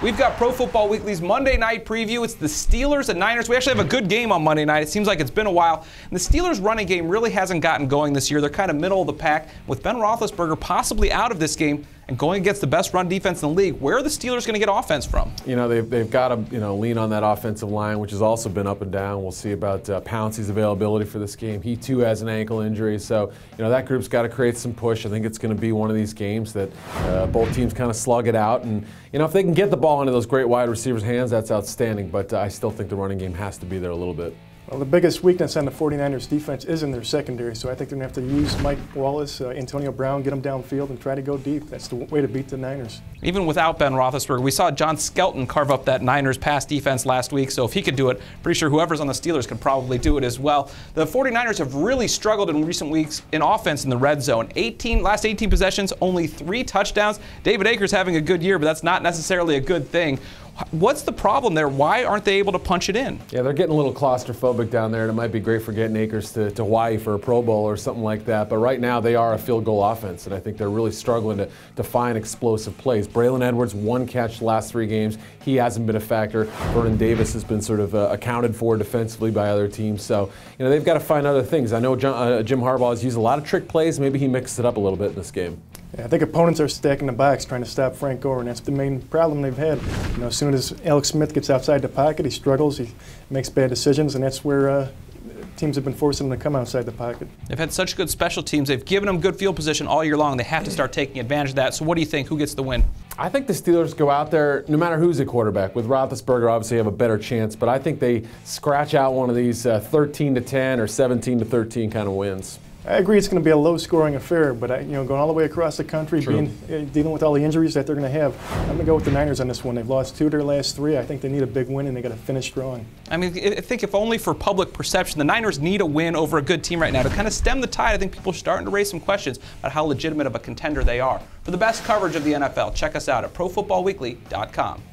We've got Pro Football Weekly's Monday night preview. It's the Steelers and Niners. We actually have a good game on Monday night. It seems like it's been a while. And the Steelers' running game really hasn't gotten going this year. They're kind of middle of the pack. With Ben Roethlisberger possibly out of this game and going against the best run defense in the league, where are the Steelers going to get offense from? You know, they've got to lean on that offensive line, which has also been up and down. We'll see about Pouncey's availability for this game. He too has an ankle injury, so that group's got to create some push. I think it's going to be one of these games that both teams kind of slug it out, and if they can get the ball into those great wide receivers' hands, that's outstanding. But I still think the running game has to be there a little bit. Well, the biggest weakness on the 49ers defense is in their secondary, so I think they're going to have to use Mike Wallace, Antonio Brown, get them downfield and try to go deep. That's the way to beat the Niners. Even without Ben Roethlisberger, we saw John Skelton carve up that Niners pass defense last week, so if he could do it, pretty sure whoever's on the Steelers could probably do it as well. The 49ers have really struggled in recent weeks in offense in the red zone. Last 18 possessions, only 3 touchdowns. David Akers having a good year, but that's not necessarily a good thing. What's the problem there? Why aren't they able to punch it in? Yeah, they're getting a little claustrophobic down there, and it might be great for getting Akers to Hawaii for a Pro Bowl or something like that. But right now, they are a field goal offense, and I think they're really struggling to find explosive plays. Braylon Edwards, 1 catch the last 3 games. He hasn't been a factor. Vernon Davis has been sort of accounted for defensively by other teams. So, they've got to find other things. I know Jim Harbaugh has used a lot of trick plays. Maybe he mixed it up a little bit in this game. Yeah, I think opponents are stacking the box trying to stop Frank Gore, and that's the main problem they've had. As soon as Alex Smith gets outside the pocket, he struggles, he makes bad decisions, and that's where teams have been forcing them to come outside the pocket. They've had such good special teams. They've given them good field position all year long. They have to start taking advantage of that. So what do you think? Who gets the win? I think the Steelers go out there, no matter who's at quarterback. With Roethlisberger, obviously have a better chance, but I think they scratch out one of these 13-10 or 17-13 kind of wins. I agree it's going to be a low-scoring affair, but going all the way across the country, dealing with all the injuries that they're going to have, I'm going to go with the Niners on this one. They've lost 2 of their last 3. I think they need a big win, and they got to finish strong. I mean, I think if only for public perception, the Niners need a win over a good team right now to kind of stem the tide. I think people are starting to raise some questions about how legitimate of a contender they are. For the best coverage of the NFL, check us out at ProFootballWeekly.com.